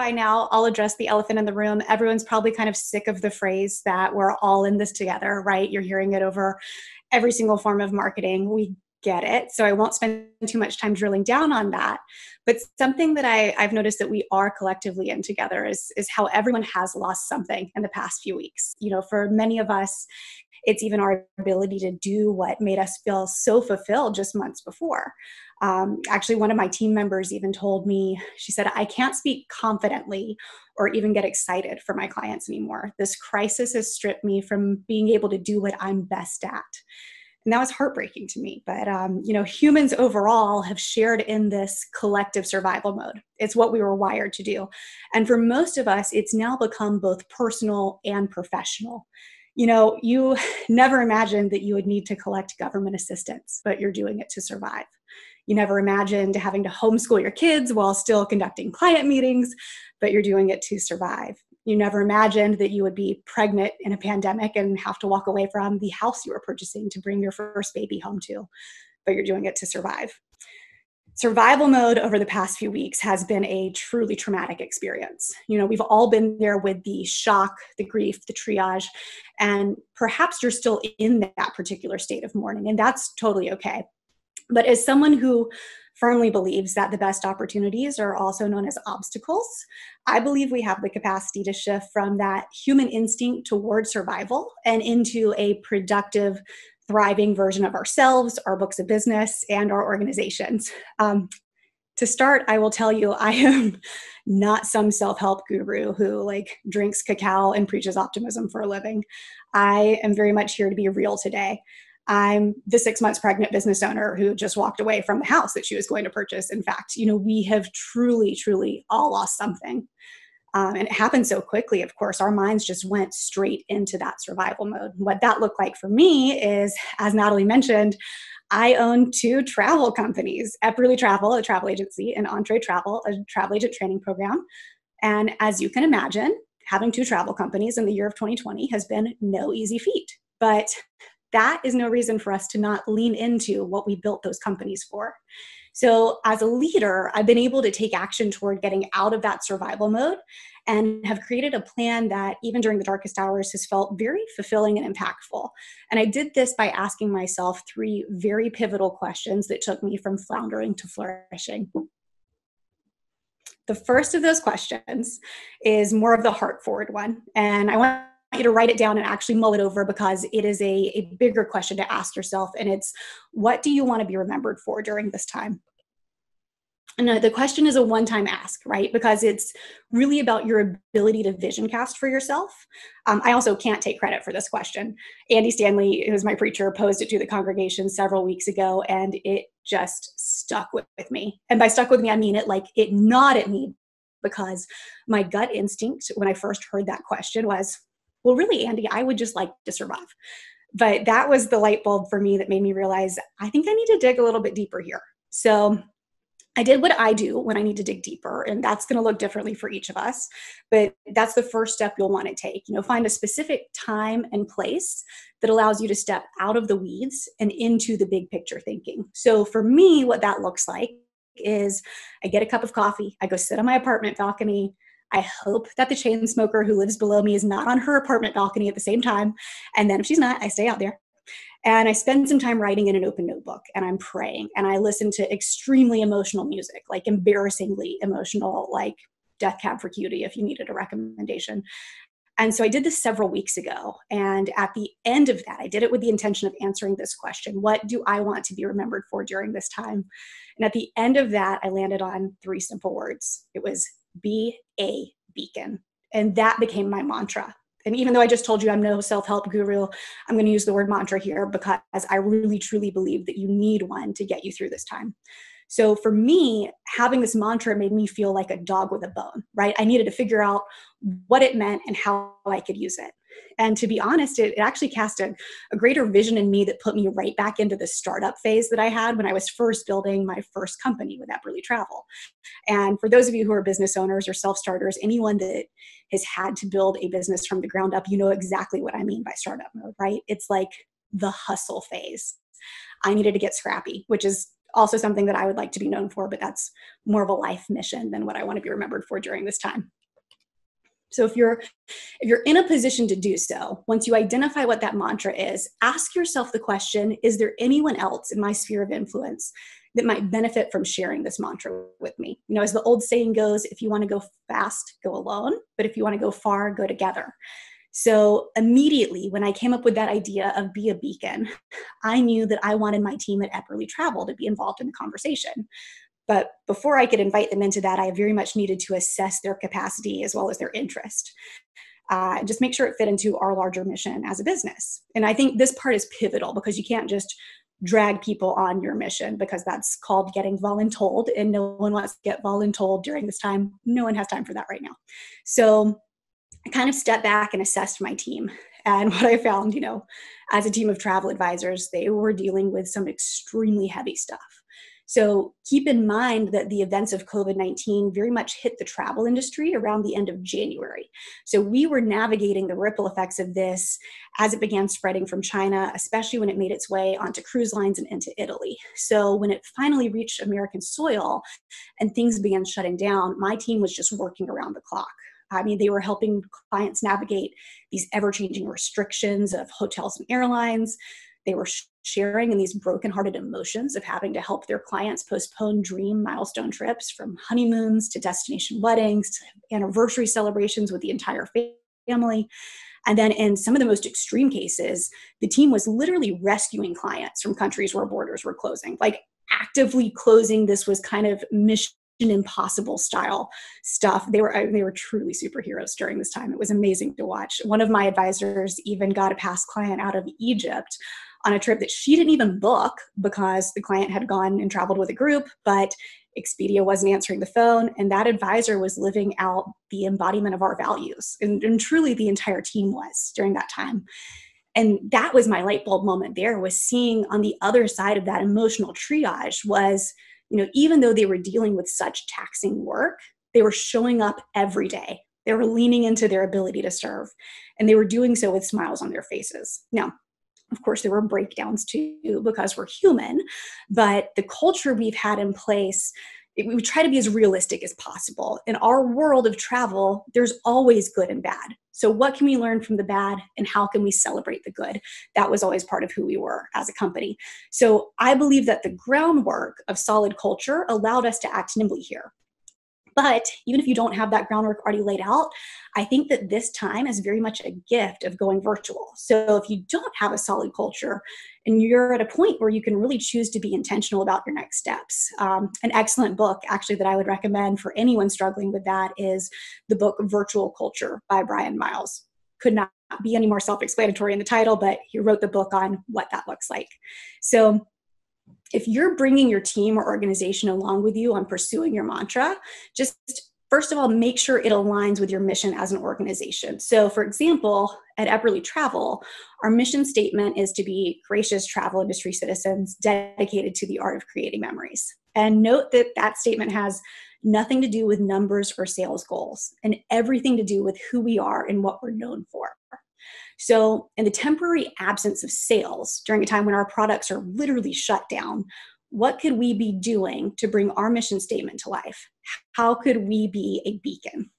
by now, I'll address the elephant in the room. Everyone's probably kind of sick of the phrase that we're all in this together, right? You're hearing it over every single form of marketing. We get it. So I won't spend too much time drilling down on that. But something that I've noticed that we are collectively in together is how everyone has lost something in the past few weeks. For many of us, it's even our ability to do what made us feel so fulfilled just months before. Actually, one of my team members even told me, she said, I can't speak confidently or even get excited for my clients anymore. This crisis has stripped me from being able to do what I'm best at. And that was heartbreaking to me. But, humans overall have shared in this collective survival mode. It's what we were wired to do. And for most of us, it's now become both personal and professional. You never imagined that you would need to collect government assistance, but you're doing it to survive. You never imagined having to homeschool your kids while still conducting client meetings, but you're doing it to survive. You never imagined that you would be pregnant in a pandemic and have to walk away from the house you were purchasing to bring your first baby home to, but you're doing it to survive. Survival mode over the past few weeks has been a truly traumatic experience. We've all been there with the shock, the grief, the triage, and perhaps you're still in that particular state of mourning, and that's totally okay. But as someone who firmly believes that the best opportunities are also known as obstacles, I believe we have the capacity to shift from that human instinct toward survival and into a productive, thriving version of ourselves, our books of business, and our organizations. To start, I will tell you, I am not some self-help guru who drinks cacao and preaches optimism for a living. I am very much here to be real today. I'm the 6 months pregnant business owner who just walked away from the house that she was going to purchase. In fact, we have truly, truly all lost something. And it happened so quickly, of course, our minds just went straight into that survival mode. What that looked like for me is, as Natalie mentioned, I own 2 travel companies, Epperly Travel, a travel agency, and Entree Travel, a travel agent training program. And as you can imagine, having 2 travel companies in the year of 2020 has been no easy feat. But that is no reason for us to not lean into what we built those companies for. So as a leader, I've been able to take action toward getting out of that survival mode and have created a plan that even during the darkest hours has felt very fulfilling and impactful. And I did this by asking myself 3 very pivotal questions that took me from floundering to flourishing. The first of those questions is more of the heart forward one. And I want you to write it down and actually mull it over because it is a bigger question to ask yourself. And it's, what do you want to be remembered for during this time? And the question is a one-time ask, right? Because it's really about your ability to vision cast for yourself. I also can't take credit for this question. Andy Stanley, who's my preacher, posed it to the congregation several weeks ago, and it just stuck with me. And by stuck with me, I mean it gnawed at me because my gut instinct when I first heard that question was, well, really, Andy, I would just like to survive. But that was the light bulb for me that made me realize I think I need to dig a little bit deeper here. So I did what I do when I need to dig deeper, and that's going to look differently for each of us. But that's the first step you'll want to take. Find a specific time and place that allows you to step out of the weeds and into the big picture thinking. So for me, what that looks like is I get a cup of coffee, I go sit on my apartment balcony. I hope that the chain smoker who lives below me is not on her apartment balcony at the same time. And then if she's not, I stay out there. And I spend some time writing in an open notebook, and I'm praying, and I listen to extremely emotional music, like embarrassingly emotional, like Death Cab for Cutie, if you needed a recommendation. And so I did this several weeks ago. And at the end of that, I did it with the intention of answering this question: what do I want to be remembered for during this time? And at the end of that, I landed on 3 simple words. It was be a beacon. And that became my mantra. And even though I just told you I'm no self-help guru, I'm going to use the word mantra here because I really, truly believe that you need one to get you through this time. So for me, having this mantra made me feel like a dog with a bone, right? I needed to figure out what it meant and how I could use it. And to be honest, it actually cast a greater vision in me that put me right back into the startup phase that I had when I was first building my first company with Epperly Travel. And for those of you who are business owners or self-starters, anyone that has had to build a business from the ground up, you know exactly what I mean by startup mode, right? It's like the hustle phase. I needed to get scrappy, which is Also something that I would like to be known for, but that's more of a life mission than what I want to be remembered for during this time. So if you're in a position to do so, once you identify what that mantra is, ask yourself the question, is there anyone else in my sphere of influence that might benefit from sharing this mantra with me? You know, as the old saying goes, if you want to go fast, go alone, but if you want to go far, go together. So immediately when I came up with that idea of be a beacon, I knew that I wanted my team at Epperly Travel to be involved in the conversation. But before I could invite them into that, I very much needed to assess their capacity as well as their interest. Just make sure it fit into our larger mission as a business. And I think this part is pivotal because you can't just drag people on your mission because that's called getting voluntold, and no one wants to get voluntold during this time. No one has time for that right now. So I kind of stepped back and assessed my team. And what I found, as a team of travel advisors, they were dealing with some extremely heavy stuff. So keep in mind that the events of COVID-19 very much hit the travel industry around the end of January. So we were navigating the ripple effects of this as it began spreading from China, especially when it made its way onto cruise lines and into Italy. So when it finally reached American soil and things began shutting down, my team was just working around the clock. I mean, they were helping clients navigate these ever-changing restrictions of hotels and airlines. They were sharing in these brokenhearted emotions of having to help their clients postpone dream milestone trips, from honeymoons to destination weddings to anniversary celebrations with the entire family. And then in some of the most extreme cases, the team was literally rescuing clients from countries where borders were closing, like actively closing. This was kind of mission impossible style stuff. They were truly superheroes during this time. It was amazing to watch. One of my advisors even got a past client out of Egypt on a trip that she didn't even book because the client had gone and traveled with a group, but Expedia wasn't answering the phone. And that advisor was living out the embodiment of our values. And truly the entire team was during that time. And that was my light bulb moment there, was seeing on the other side of that emotional triage was, even though they were dealing with such taxing work, they were showing up every day. They were leaning into their ability to serve, and they were doing so with smiles on their faces. Now, of course, there were breakdowns too because we're human, but the culture we've had in place, we try to be as realistic as possible. In our world of travel, there's always good and bad. So what can we learn from the bad and how can we celebrate the good? That was always part of who we were as a company. So I believe that the groundwork of solid culture allowed us to act nimbly here. But even if you don't have that groundwork already laid out, I think that this time is very much a gift of going virtual. So if you don't have a solid culture and you're at a point where you can really choose to be intentional about your next steps, an excellent book actually that I would recommend for anyone struggling with that is the book Virtual Culture by Brian Miles. Could not be any more self-explanatory in the title, but he wrote the book on what that looks like. So if you're bringing your team or organization along with you on pursuing your mantra, just first of all, make sure it aligns with your mission as an organization. So for example, at Epperly Travel, our mission statement is to be gracious travel industry citizens dedicated to the art of creating memories. And note that that statement has nothing to do with numbers or sales goals and everything to do with who we are and what we're known for. So in the temporary absence of sales during a time when our products are literally shut down, what could we be doing to bring our mission statement to life? How could we be a beacon?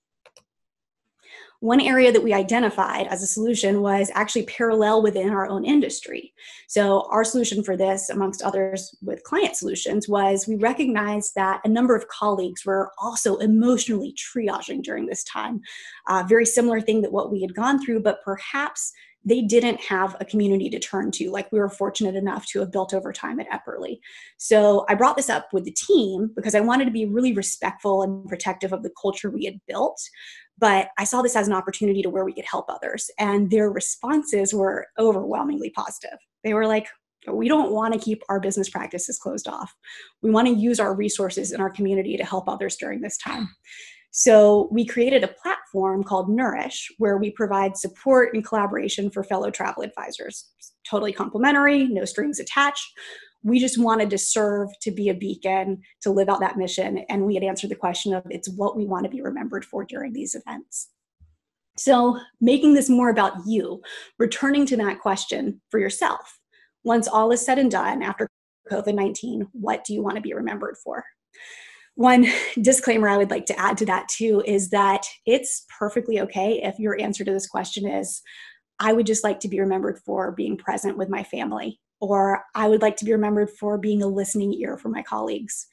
One area that we identified as a solution was actually parallel within our own industry. So our solution for this, amongst others with client solutions, was we recognized that a number of colleagues were also emotionally triaging during this time. Very similar thing that what we had gone through, but perhaps they didn't have a community to turn to like we were fortunate enough to have built over time at Epperly. So I brought this up with the team because I wanted to be really respectful and protective of the culture we had built. But I saw this as an opportunity to where we could help others. And their responses were overwhelmingly positive. They were like, we don't want to keep our business practices closed off. We want to use our resources in our community to help others during this time. So we created a platform called Nourish, where we provide support and collaboration for fellow travel advisors. It's totally complimentary, no strings attached. We just wanted to serve, to be a beacon, to live out that mission. And we had answered the question of it's what we want to be remembered for during these events. So making this more about you, returning to that question for yourself. Once all is said and done, after COVID-19, what do you want to be remembered for? One disclaimer I would like to add to that too is that it's perfectly okay if your answer to this question is, I would just like to be remembered for being present with my family, or I would like to be remembered for being a listening ear for my colleagues.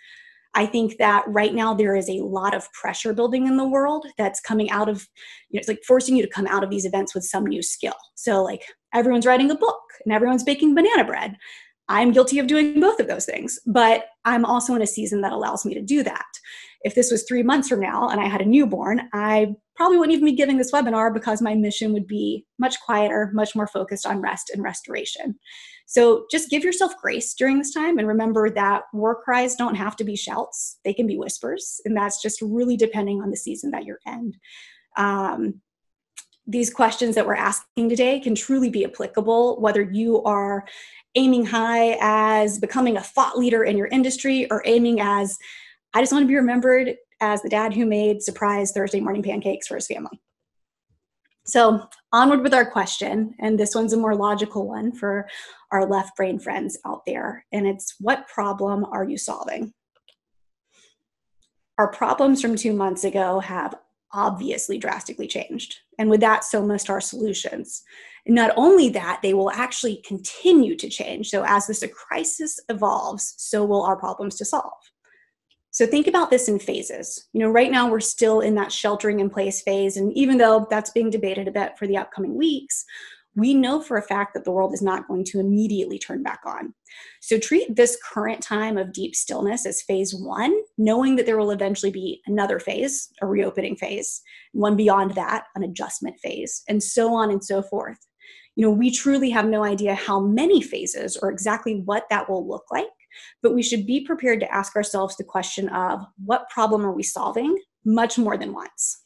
I think that right now there is a lot of pressure building in the world that's coming out of, it's like forcing you to come out of these events with some new skill. So like everyone's writing a book and everyone's baking banana bread. I'm guilty of doing both of those things, but I'm also in a season that allows me to do that. If this was 3 months from now and I had a newborn, I probably wouldn't even be giving this webinar because my mission would be much quieter, much more focused on rest and restoration. So just give yourself grace during this time and remember that war cries don't have to be shouts. They can be whispers, and that's just really depending on the season that you're in. These questions that we're asking today can truly be applicable, whether you are aiming high as becoming a thought leader in your industry or aiming as, I just want to be remembered as the dad who made surprise Thursday morning pancakes for his family. So onward with our question, and this one's a more logical one for our left brain friends out there, and it's, what problem are you solving? Our problems from 2 months ago have obviously drastically changed, and with that, so must our solutions. And not only that, they will actually continue to change. So as this crisis evolves, so will our problems to solve. So think about this in phases. Right now we're still in that sheltering in place phase. And even though that's being debated a bit for the upcoming weeks, we know for a fact that the world is not going to immediately turn back on. So treat this current time of deep stillness as phase 1, knowing that there will eventually be another phase, a reopening phase, one beyond that, an adjustment phase, and so on and so forth. We truly have no idea how many phases or exactly what that will look like. But we should be prepared to ask ourselves the question of, what problem are we solving, much more than once.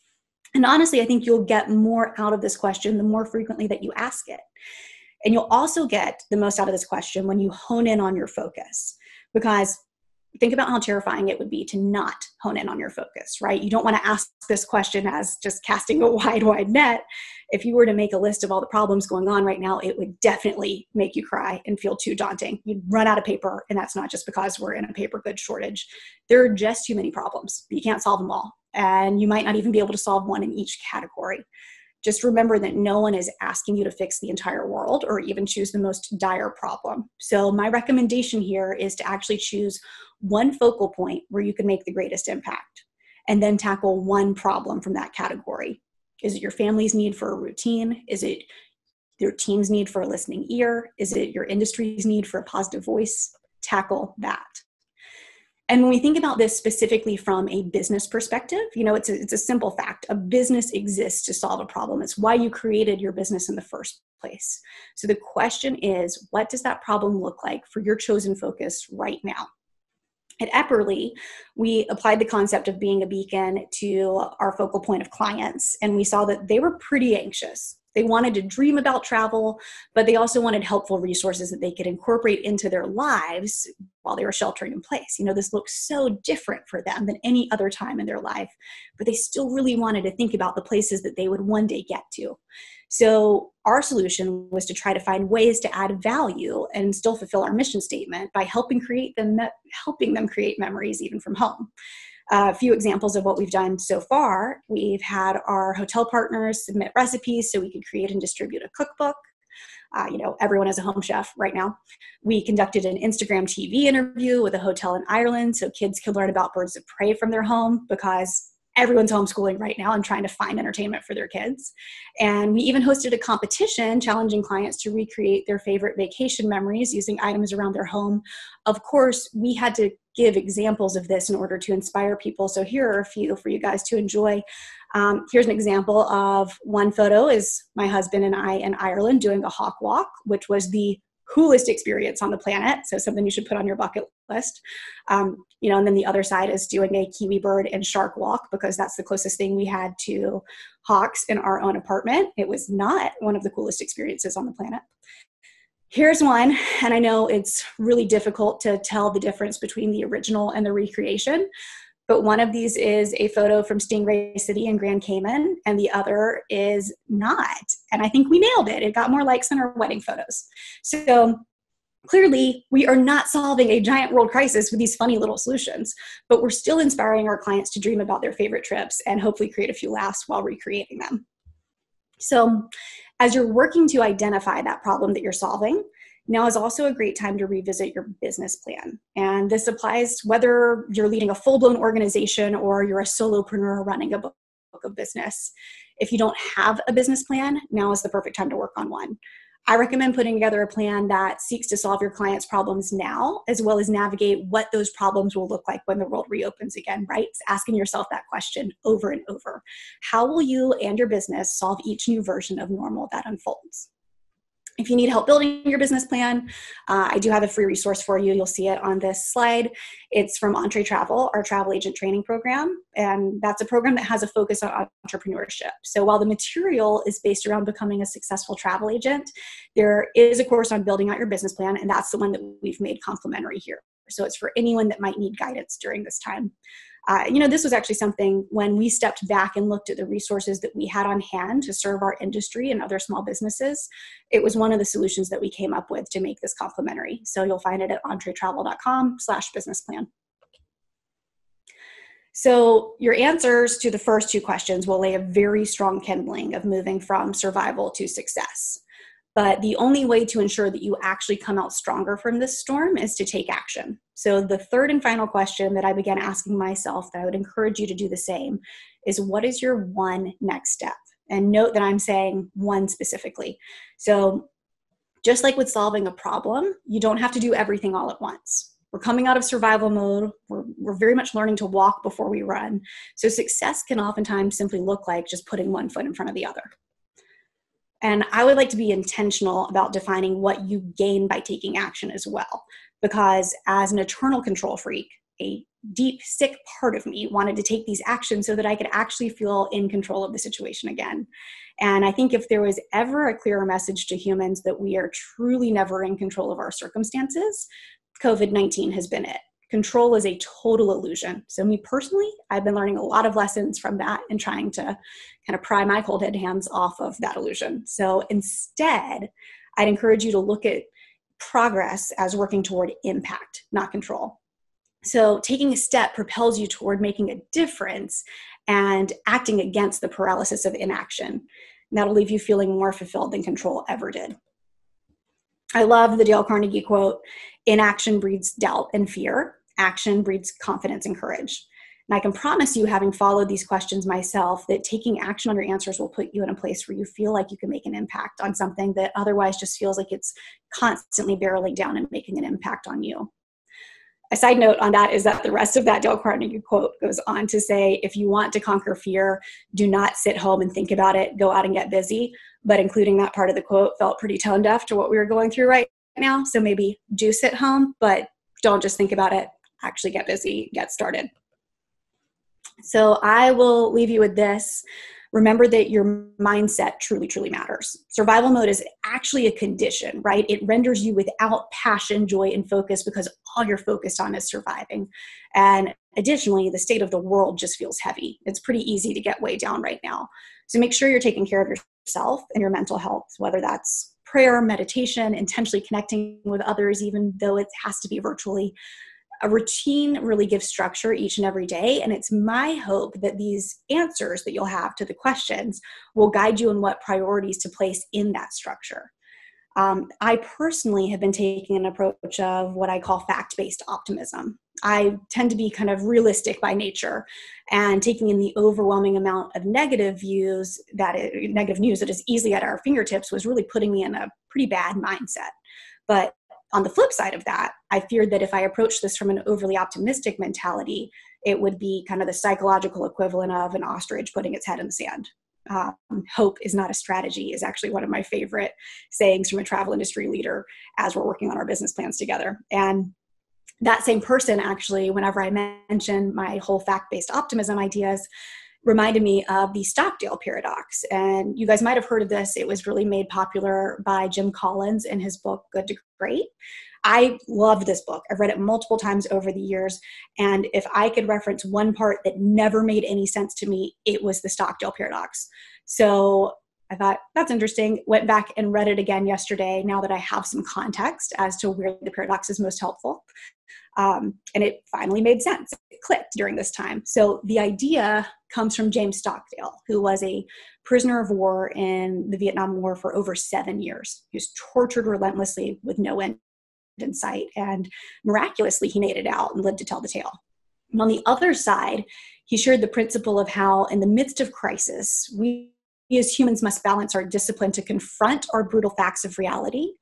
And honestly, I think you'll get more out of this question the more frequently that you ask it. And you'll also get the most out of this question when you hone in on your focus. Because think about how terrifying it would be to not hone in on your focus, right? You don't want to ask this question as just casting a wide net. If you were to make a list of all the problems going on right now, it would definitely make you cry and feel too daunting. You'd run out of paper, and that's not just because we're in a paper goods shortage. There are just too many problems. You can't solve them all, and you might not even be able to solve one in each category. Just remember that no one is asking you to fix the entire world or even choose the most dire problem. So my recommendation here is to actually choose one focal point where you can make the greatest impact, and then tackle one problem from that category. Is it your family's need for a routine? Is it your team's need for a listening ear? Is it your industry's need for a positive voice? Tackle that. And when we think about this specifically from a business perspective, it's a simple fact. A business exists to solve a problem. It's why you created your business in the first place. So the question is, what does that problem look like for your chosen focus right now? At Epperly, we applied the concept of being a beacon to our focal point of clients, and we saw that they were pretty anxious. They wanted to dream about travel, but they also wanted helpful resources that they could incorporate into their lives while they were sheltering in place. This looks so different for them than any other time in their life, but they still really wanted to think about the places that they would one day get to. So our solution was to try to find ways to add value and still fulfill our mission statement by helping them create memories even from home. A few examples of what we've done so far: we've had our hotel partners submit recipes so we could create and distribute a cookbook. Everyone has a home chef right now. We conducted an Instagram TV interview with a hotel in Ireland so kids could learn about birds of prey from their home, because everyone's homeschooling right now and trying to find entertainment for their kids. And we even hosted a competition challenging clients to recreate their favorite vacation memories using items around their home. Of course, we had to give examples of this in order to inspire people. So here are a few for you guys to enjoy. Here's an example of one photo is my husband and I in Ireland doing a hawk walk, which was the coolest experience on the planet. So something you should put on your bucket list. And then the other side is doing a kiwi bird and shark walk, because that's the closest thing we had to hawks in our own apartment. It was not one of the coolest experiences on the planet. Here's one, and I know it's really difficult to tell the difference between the original and the recreation, but one of these is a photo from Stingray City in Grand Cayman, and the other is not. And I think we nailed it. It got more likes than our wedding photos. So Clearly, we are not solving a giant world crisis with these funny little solutions, but we're still inspiring our clients to dream about their favorite trips and hopefully create a few laughs while recreating them. So, as you're working to identify that problem that you're solving, now is also a great time to revisit your business plan. And this applies whether you're leading a full-blown organization or you're a solopreneur running a book of business. If you don't have a business plan, now is the perfect time to work on one. I recommend putting together a plan that seeks to solve your clients' problems now, as well as navigate what those problems will look like when the world reopens again, right? It's asking yourself that question over and over. How will you and your business solve each new version of normal that unfolds? If you need help building your business plan, I do have a free resource for you. You'll see it on this slide. It's from EntreTravel, our travel agent training program. And that's a program that has a focus on entrepreneurship. So while the material is based around becoming a successful travel agent, there is a course on building out your business plan. And that's the one that we've made complimentary here. So it's for anyone that might need guidance during this time. This was actually something when we stepped back and looked at the resources that we had on hand to serve our industry and other small businesses. It was one of the solutions that we came up with to make this complimentary. So you'll find it at entretravel.com/business plan. So your answers to the first two questions will lay a very strong kindling of moving from survival to success. But the only way to ensure that you actually come out stronger from this storm is to take action. So the third and final question that I began asking myself that I would encourage you to do the same is, what is your one next step? And note that I'm saying one specifically. So just like with solving a problem, you don't have to do everything all at once. We're coming out of survival mode. We're very much learning to walk before we run. So success can oftentimes simply look like just putting one foot in front of the other. And I would like to be intentional about defining what you gain by taking action as well. Because as an eternal control freak, a deep, sick part of me wanted to take these actions so that I could actually feel in control of the situation again. And I think if there was ever a clearer message to humans that we are truly never in control of our circumstances, COVID-19 has been it. Control is a total illusion. So me personally, I've been learning a lot of lessons from that and trying to kind of pry my cold dead hands off of that illusion. So instead, I'd encourage you to look at progress as working toward impact, not control. So taking a step propels you toward making a difference and acting against the paralysis of inaction. And that'll leave you feeling more fulfilled than control ever did. I love the Dale Carnegie quote, "Inaction breeds doubt and fear. Action breeds confidence and courage." And I can promise you, having followed these questions myself, that taking action on your answers will put you in a place where you feel like you can make an impact on something that otherwise just feels like it's constantly barreling down and making an impact on you. A side note on that is that the rest of that Dale Carnegie quote goes on to say, if you want to conquer fear, do not sit home and think about it, go out and get busy. But including that part of the quote felt pretty tone deaf to what we were going through right now. So maybe do sit home, but don't just think about it, actually get busy, get started. So I will leave you with this. Remember that your mindset truly, truly matters. Survival mode is actually a condition, right? It renders you without passion, joy, and focus because all you're focused on is surviving. And additionally, the state of the world just feels heavy. It's pretty easy to get way down right now. So make sure you're taking care of yourself and your mental health, whether that's prayer, meditation, intentionally connecting with others, even though it has to be virtually. A routine really gives structure each and every day, and it's my hope that these answers that you'll have to the questions will guide you in what priorities to place in that structure. I personally have been taking an approach of what I call fact-based optimism. I tend to be kind of realistic by nature, and taking in the overwhelming amount of negative news that is easily at our fingertips was really putting me in a pretty bad mindset. But on the flip side of that, I feared that if I approached this from an overly optimistic mentality, it would be kind of the psychological equivalent of an ostrich putting its head in the sand. Hope is not a strategy is actually one of my favorite sayings from a travel industry leader as we're working on our business plans together. And that same person actually, whenever I mentioned my whole fact-based optimism ideas, reminded me of the Stockdale paradox. And you guys might have heard of this. It was really made popular by Jim Collins in his book, Good to Great. I love this book. I've read it multiple times over the years. And if I could reference one part that never made any sense to me, it was the Stockdale paradox. So I thought, that's interesting. Went back and read it again yesterday now that I have some context as to where the paradox is most helpful. And it finally made sense. It clicked during this time. So the idea comes from James Stockdale, who was a prisoner of war in the Vietnam War for over 7 years. He was tortured relentlessly with no end in sight. And miraculously, he made it out and lived to tell the tale. And on the other side, he shared the principle of how in the midst of crisis, we as humans must balance our discipline to confront our brutal facts of reality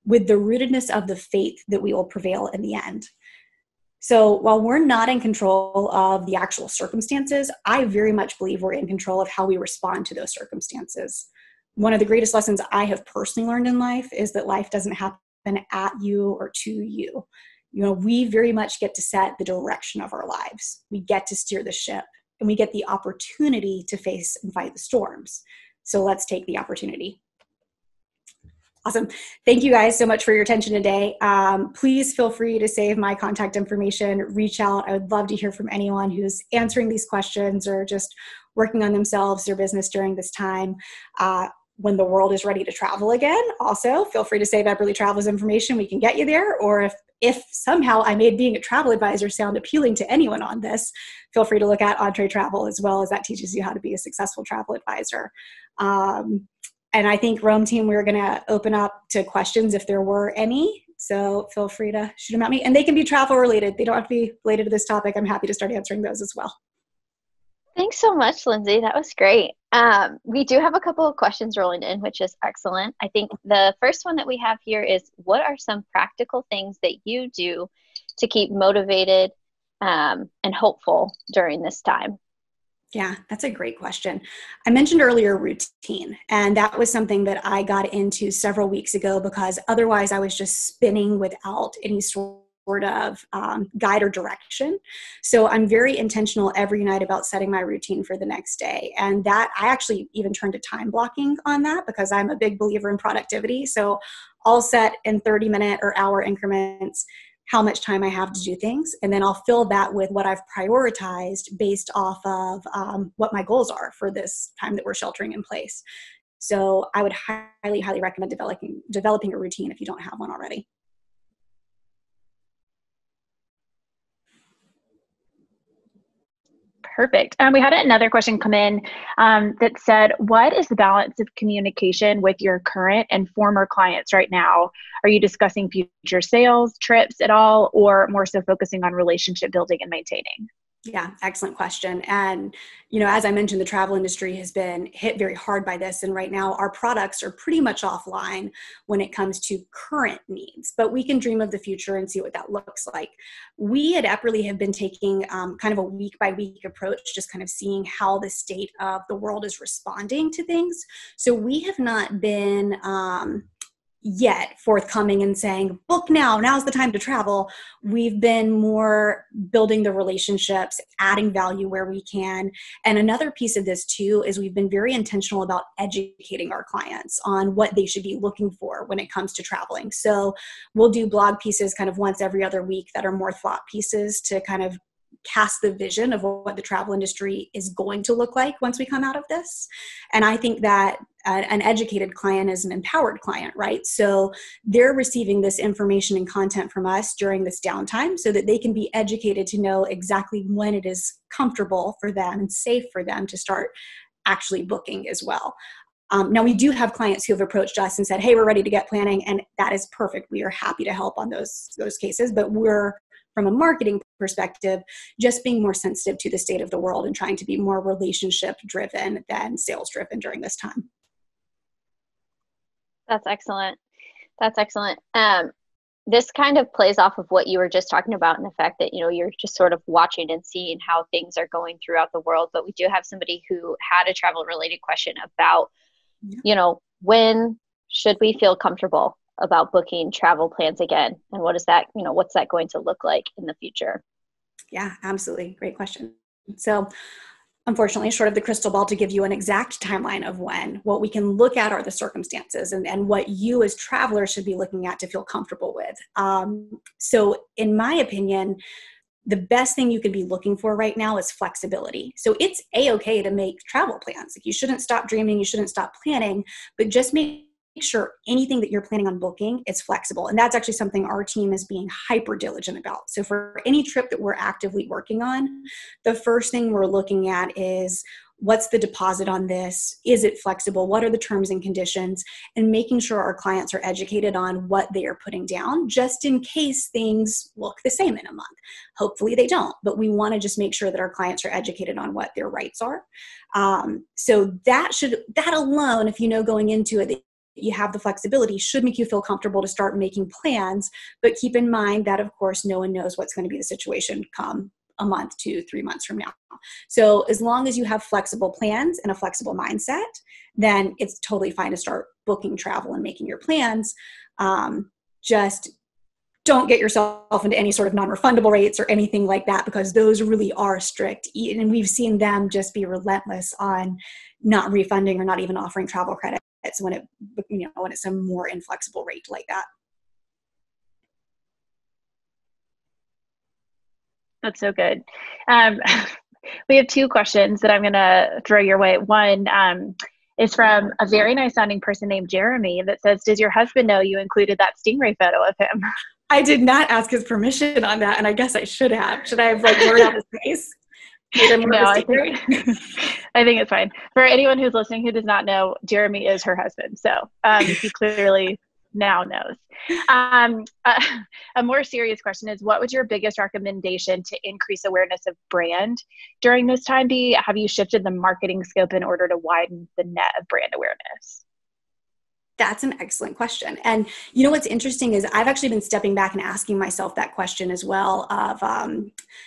with the rootedness of the faith that we will prevail in the end. So while we're not in control of the actual circumstances, I very much believe we're in control of how we respond to those circumstances. One of the greatest lessons I have personally learned in life is that life doesn't happen at you or to you. We very much get to set the direction of our lives. We get to steer the ship, and we get the opportunity to face and fight the storms. So let's take the opportunity. Awesome. Thank you guys so much for your attention today. Please feel free to save my contact information, reach out. I would love to hear from anyone who's answering these questions or just working on themselves, their business during this time. When the world is ready to travel again, also feel free to save Epperly Travel's information. We can get you there. Or if somehow I made being a travel advisor sound appealing to anyone on this, feel free to look at Entre Travel as well, as that teaches you how to be a successful travel advisor. And I think Rome team, we're going to open up to questions if there were any. So feel free to shoot them at me. And they can be travel related. They don't have to be related to this topic. I'm happy to start answering those as well. Thanks so much, Lindsay. That was great. We do have a couple of questions rolling in, which is excellent. I think the first one that we have here is, what are some practical things that you do to keep motivated and hopeful during this time? Yeah, that's a great question. I mentioned earlier routine, and that was something that I got into several weeks ago because otherwise I was just spinning without any sort of guide or direction. So I'm very intentional every night about setting my routine for the next day. And that I actually even turned to time blocking on that because I'm a big believer in productivity. So I'll set in 30-minute or hour increments how much time I have to do things. And then I'll fill that with what I've prioritized based off of what my goals are for this time that we're sheltering in place. So I would highly, highly recommend developing a routine if you don't have one already. Perfect. We had another question come in that said, what is the balance of communication with your current and former clients right now? Are you discussing future sales, trips at all, or more so focusing on relationship building and maintaining? Yeah, excellent question. And, as I mentioned, the travel industry has been hit very hard by this. And right now our products are pretty much offline when it comes to current needs, but we can dream of the future and see what that looks like. We at Epperly have been taking kind of a week by week approach, just kind of seeing how the state of the world is responding to things. So we have not been, yet forthcoming and saying, book now's the time to travel. We've been more building the relationships, adding value where we can. And another piece of this too is we've been very intentional about educating our clients on what they should be looking for when it comes to traveling. So we'll do blog pieces kind of once every other week that are more thought pieces to kind of cast the vision of what the travel industry is going to look like once we come out of this. And I think that an educated client is an empowered client, right? So they're receiving this information and content from us during this downtime so that they can be educated to know exactly when it is comfortable for them and safe for them to start actually booking as well. Now, we do have clients who have approached us and said, hey, we're ready to get planning, and that is perfect. We are happy to help on those cases, but we're, from a marketing perspective, just being more sensitive to the state of the world and trying to be more relationship driven than sales driven during this time. That's excellent. That's excellent. This kind of plays off of what you were just talking about, and the fact that, you're just sort of watching and seeing how things are going throughout the world. But we do have somebody who had a travel related question about, when should we feel comfortable about booking travel plans again? And what is that, what's that going to look like in the future? Yeah, absolutely. Great question. So unfortunately, short of the crystal ball to give you an exact timeline of when, what we can look at are the circumstances and what you as travelers should be looking at to feel comfortable with. So in my opinion, the best thing you could be looking for right now is flexibility. So it's a-okay to make travel plans. Like, you shouldn't stop dreaming, you shouldn't stop planning, but just make sure anything that you're planning on booking is flexible. And that's actually something our team is being hyper diligent about. So for any trip that we're actively working on, the first thing we're looking at is, what's the deposit on this? Is it flexible? What are the terms and conditions? And making sure our clients are educated on what they are putting down, just in case things look the same in a month. Hopefully they don't, but we want to just make sure that our clients are educated on what their rights are. So that alone, if you know going into it, you have the flexibility, should make you feel comfortable to start making plans. But keep in mind that, of course, no one knows what's going to be the situation come a month, 2, 3 months from now. So as long as you have flexible plans and a flexible mindset, then it's totally fine to start booking travel and making your plans. Just don't get yourself into any sort of non-refundable rates or anything like that, because those really are strict. And we've seen them just be relentless on not refunding or not even offering travel credits when it's a more inflexible rate like that. That's so good. We have 2 questions that I'm going to throw your way. One is from a very nice sounding person named Jeremy that says, does your husband know you included that Stingray photo of him? I did not ask his permission on that, and I guess I should have. Should I have blurred out his face? No, I think it's fine. For anyone who's listening who does not know, Jeremy is her husband. So he clearly now knows. A more serious question is, what would your biggest recommendation to increase awareness of brand during this time be? Have you shifted the marketing scope in order to widen the net of brand awareness? That's an excellent question. And what's interesting is I've actually been stepping back and asking myself that question as well of,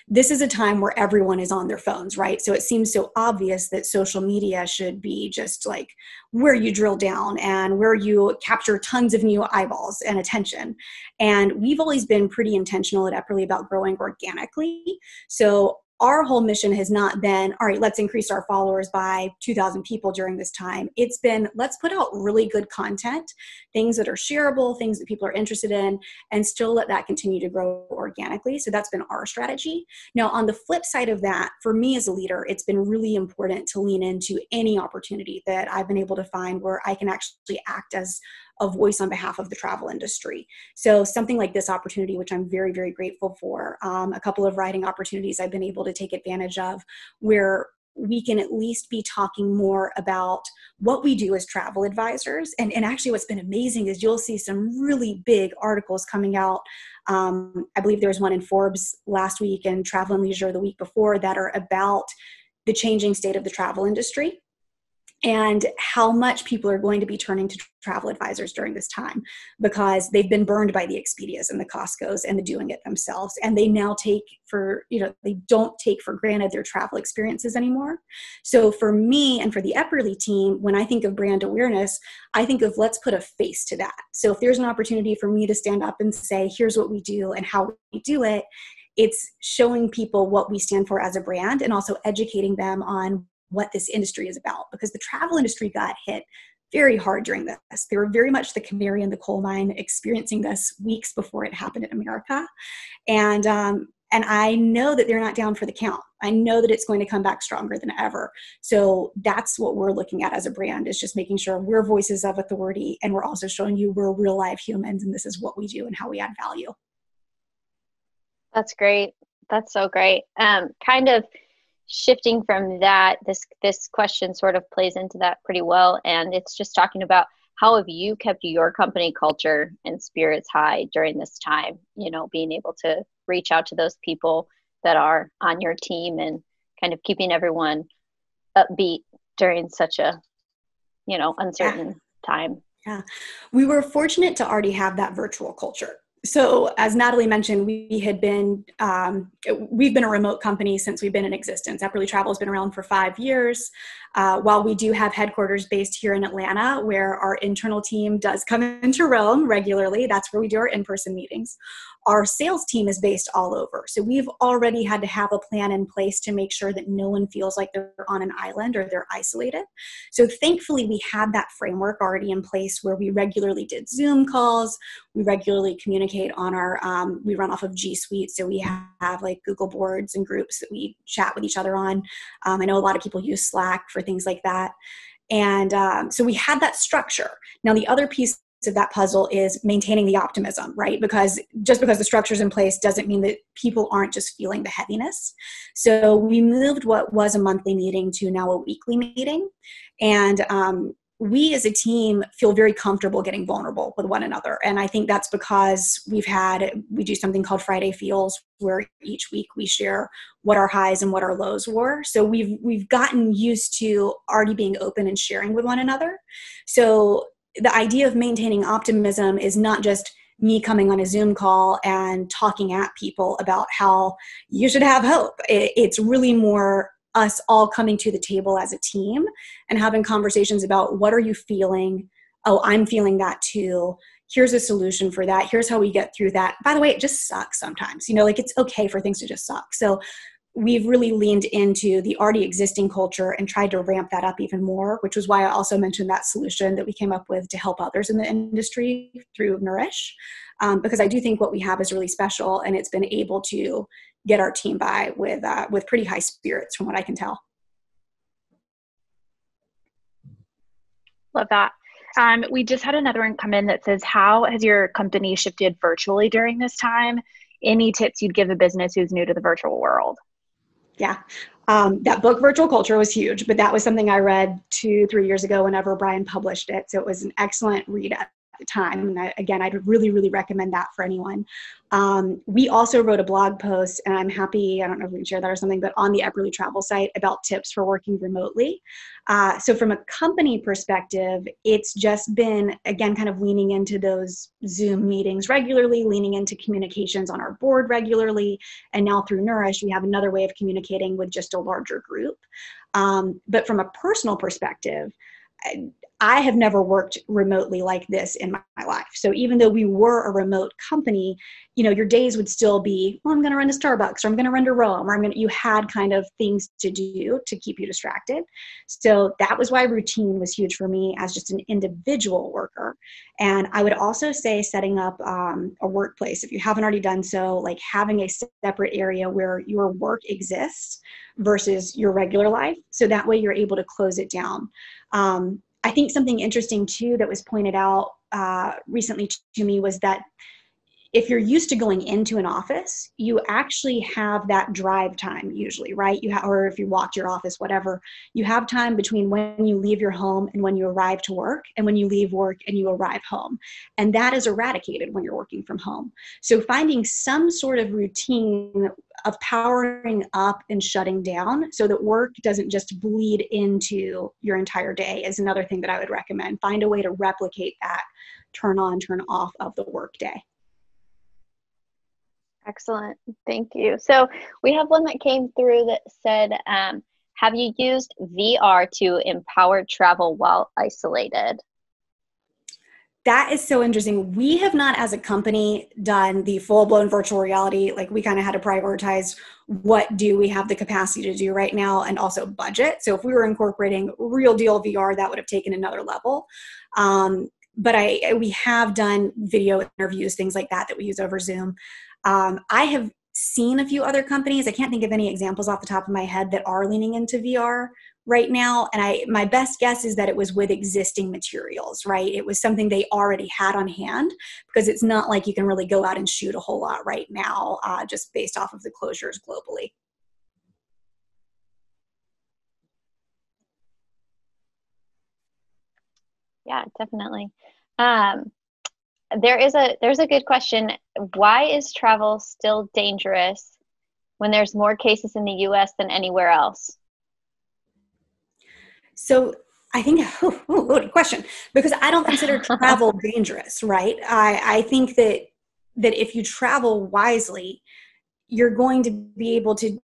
this is a time where everyone is on their phones, right? So it seems so obvious that social media should be just like where you drill down and where you capture tons of new eyeballs and attention. And we've always been pretty intentional at Epperly about growing organically. So our whole mission has not been, all right, let's increase our followers by 2,000 people during this time. It's been, let's put out really good content, things that are shareable, things that people are interested in, and still let that continue to grow organically. So that's been our strategy. Now, on the flip side of that, for me as a leader, it's been really important to lean into any opportunity that I've been able to find where I can actually act as a voice on behalf of the travel industry. So something like this opportunity, which I'm very, very grateful for, a couple of writing opportunities I've been able to take advantage of, where we can at least be talking more about what we do as travel advisors. And actually what's been amazing is you'll see some really big articles coming out. I believe there was one in Forbes last week and Travel and Leisure the week before that are about the changing state of the travel industry and how much people are going to be turning to travel advisors during this time, because they've been burned by the Expedias and the Costcos and the doing it themselves. And they now they don't take for granted their travel experiences anymore. So for me and for the Epperly team, when I think of brand awareness, I think of let's put a face to that. So if there's an opportunity for me to stand up and say, here's what we do and how we do it, it's showing people what we stand for as a brand and also educating them on what this industry is about, because the travel industry got hit very hard during this. They were very much the canary in the coal mine, experiencing this weeks before it happened in America. And I know that they're not down for the count. I know that it's going to come back stronger than ever. So that's what we're looking at as a brand, is just making sure we're voices of authority, and we're also showing you we're real live humans and this is what we do and how we add value. That's great. That's so great. Kind of shifting from that, this question sort of plays into that pretty well. And it's just talking about, how have you kept your company culture and spirits high during this time? Being able to reach out to those people that are on your team and kind of keeping everyone upbeat during such a, uncertain time. Yeah. We were fortunate to already have that virtual culture. So as Natalie mentioned, we've been a remote company since we've been in existence. Epperly Travel has been around for 5 years. While we do have headquarters based here in Atlanta, where our internal team does come into Rome regularly, that's where we do our in-person meetings. Our sales team is based all over. So we've already had to have a plan in place to make sure that no one feels like they're on an island or they're isolated. So thankfully, we had that framework already in place where we regularly did Zoom calls, We regularly communicate on our, we run off of G Suite. So we have like Google boards and groups that we chat with each other on. I know a lot of people use Slack for things like that. And so we had that structure. Now, the other piece of that puzzle is maintaining the optimism, right? Because just because the structure's in place doesn't mean that people aren't just feeling the heaviness. So we moved what was a monthly meeting to now a weekly meeting. And we as a team feel very comfortable getting vulnerable with one another. And I think that's because we do something called Friday Feels, where each week we share what our highs and what our lows were. So we've gotten used to already being open and sharing with one another. So the idea of maintaining optimism is not just me coming on a Zoom call and talking at people about how you should have hope. It's really more us all coming to the table as a team and having conversations about, what are you feeling? Oh, I'm feeling that too. Here's a solution for that. Here's how we get through that. By the way, it just sucks sometimes, like it's okay for things to just suck. So we've really leaned into the already existing culture and tried to ramp that up even more, which was why I also mentioned that solution that we came up with to help others in the industry through Nourish, because I do think what we have is really special, and it's been able to get our team by with pretty high spirits from what I can tell. Love that. We just had another one come in that says, how has your company shifted virtually during this time? Any tips you'd give a business who's new to the virtual world? Yeah. That book, Virtual Culture, was huge, but that was something I read 2-3 years ago whenever Brian published it. So it was an excellent read at the time. And again, I'd really, really recommend that for anyone. We also wrote a blog post, and I'm happy, I don't know if we can share that or something, but on the Epperly Travel site about tips for working remotely. So from a company perspective, it's just been, again, kind of leaning into those Zoom meetings regularly, leaning into communications on our board regularly. And now through Nourish, we have another way of communicating with just a larger group. But from a personal perspective, I have never worked remotely like this in my life. So even though we were a remote company, your days would still be, well, I'm going to run to Starbucks, or I'm going to run to Rome, or you had kind of things to do to keep you distracted. So that was why routine was huge for me as just an individual worker. And I would also say setting up a workplace, if you haven't already done so, like having a separate area where your work exists versus your regular life. So that way you're able to close it down. I think something interesting too that was pointed out recently to me was that if you're used to going into an office, you actually have that drive time usually, right? Or if you walk to your office, whatever, you have time between when you leave your home and when you arrive to work, and when you leave work and you arrive home. And that is eradicated when you're working from home. So finding some sort of routine of powering up and shutting down so that work doesn't just bleed into your entire day is another thing that I would recommend. Find a way to replicate that turn on, turn off of the work day. Excellent. Thank you. So we have one that came through that said, have you used VR to empower travel while isolated? That is so interesting. We have not, as a company, done the full-blown virtual reality. Like, we kind of had to prioritize what do we have the capacity to do right now, and also budget. So if we were incorporating real deal VR, that would have taken another level. But we have done video interviews, things like that we use over Zoom. I have seen a few other companies. I can't think of any examples off the top of my head that are leaning into VR right now. And my best guess is that it was with existing materials, right? It was something they already had on hand, because it's not like you can really go out and shoot a whole lot right now, just based off of the closures globally. Yeah, definitely. There's a good question. Why is travel still dangerous when there's more cases in the US than anywhere else? So I think, loaded question, because I don't consider travel dangerous, right? I think that if you travel wisely, you're going to be able to,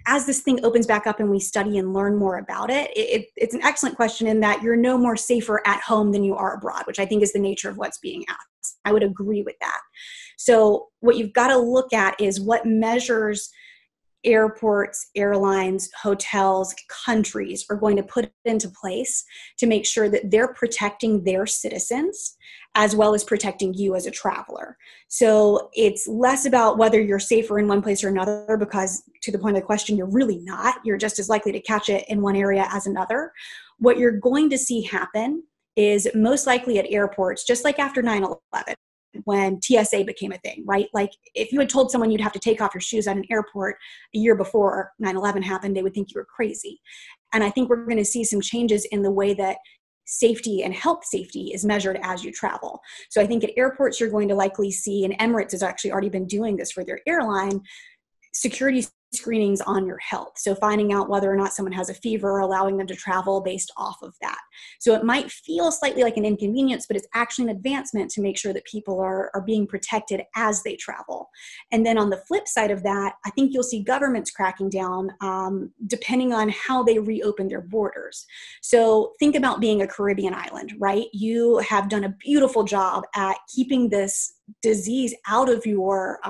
as this thing opens back up and we study and learn more about it, it's an excellent question in that you're no more safer at home than you are abroad, which I think is the nature of what's being asked. I would agree with that. So what you've got to look at is what measures airports, airlines, hotels, countries are going to put into place to make sure that they're protecting their citizens as well as protecting you as a traveler. So it's less about whether you're safer in one place or another, because to the point of the question, you're really not. You're just as likely to catch it in one area as another. What you're going to see happen is most likely at airports, just like after 9/11, when TSA became a thing, right? Like if you had told someone you'd have to take off your shoes at an airport a year before 9/11 happened, they would think you were crazy. And I think we're going to see some changes in the way that safety and health safety is measured as you travel. So I think at airports, you're going to likely see, and Emirates has actually already been doing this for their airline, security screenings on your health. So finding out whether or not someone has a fever, allowing them to travel based off of that. So it might feel slightly like an inconvenience, but it's actually an advancement to make sure that people are being protected as they travel. And then on the flip side of that, I think you'll see governments cracking down depending on how they reopen their borders. So think about being a Caribbean island, right? You have done a beautiful job at keeping this disease out of your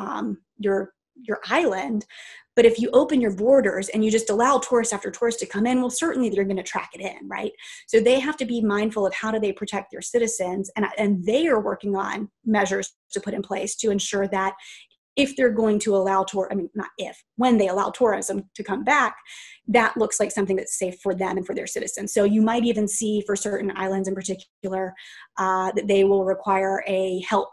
island. But if you open your borders and you just allow tourist after tourist to come in, well, certainly they're going to track it in, right? So they have to be mindful of how do they protect their citizens. And they are working on measures to put in place to ensure that if they're going to allow when they allow tourism to come back, that looks like something that's safe for them and for their citizens. So you might even see for certain islands in particular that they will require a health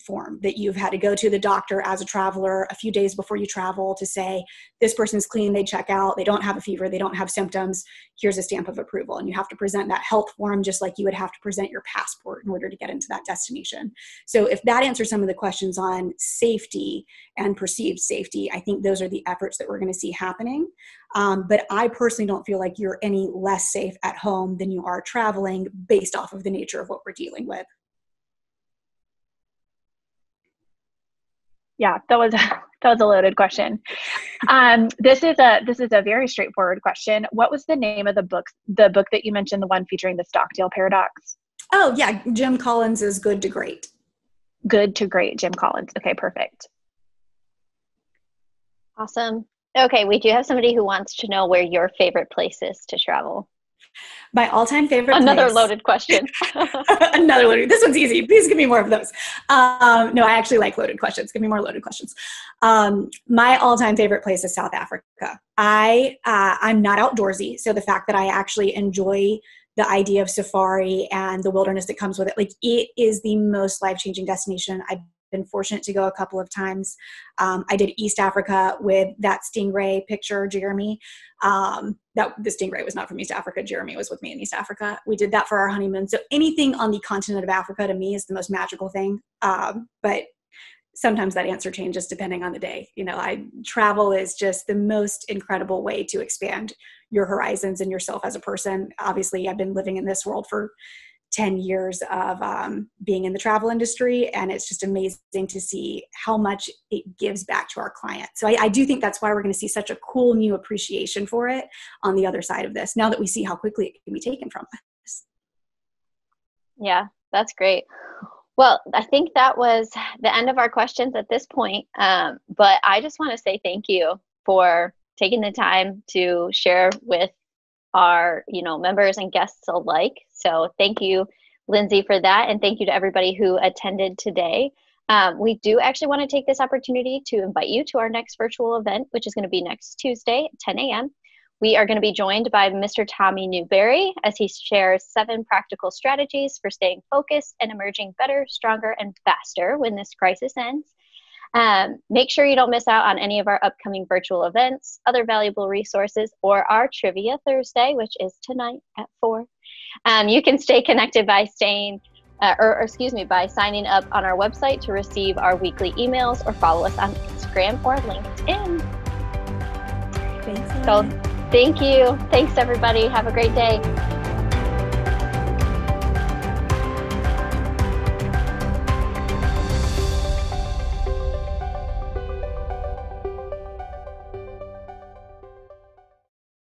form that you've had to go to the doctor as a traveler a few days before you travel to say, this person's clean, they check out, they don't have a fever, they don't have symptoms, here's a stamp of approval. And you have to present that health form just like you would have to present your passport in order to get into that destination. So if that answers some of the questions on safety and perceived safety, I think those are the efforts that we're going to see happening. But I personally don't feel like you're any less safe at home than you are traveling based off of the nature of what we're dealing with. Yeah, that was a loaded question. This is a very straightforward question. What was the name of the book that you mentioned, the one featuring the Stockdale paradox? Oh yeah, Jim Collins is Good to Great. Good to Great, Jim Collins. Okay, perfect. Awesome. Okay, we do have somebody who wants to know where your favorite place is to travel. My all-time favorite Another place. Loaded question. Another loaded. This one's easy. Please give me more of those. No, I actually like loaded questions. Give me more loaded questions. My all-time favorite place is South Africa. I'm not outdoorsy, so the fact that I actually enjoy the idea of safari and the wilderness that comes with it, like it is the most life-changing destination. I've been fortunate to go a couple of times. I did East Africa with that stingray picture, Jeremy. The stingray was not from East Africa. Jeremy was with me in East Africa. We did that for our honeymoon. So anything on the continent of Africa to me is the most magical thing. But sometimes that answer changes depending on the day. Travel is just the most incredible way to expand your horizons and yourself as a person. Obviously, I've been living in this world for 10 years of being in the travel industry, and it's just amazing to see how much it gives back to our clients. So I do think that's why we're going to see such a cool new appreciation for it on the other side of this, now that we see how quickly it can be taken from us. Yeah, that's great. Well, I think that was the end of our questions at this point, but I just want to say thank you for taking the time to share with our members and guests alike. So thank you, Lindsay, for that. And thank you to everybody who attended today. We do actually want to take this opportunity to invite you to our next virtual event, which is going to be next Tuesday at 10 a.m. We are going to be joined by Mr. Tommy Newberry as he shares 7 practical strategies for staying focused and emerging better, stronger, and faster when this crisis ends. Make sure you don't miss out on any of our upcoming virtual events, other valuable resources, or our Trivia Thursday, which is tonight at 4. You can stay connected by signing up on our website to receive our weekly emails, or follow us on Instagram or LinkedIn. Thanks. So thank you. Thanks, everybody. Have a great day.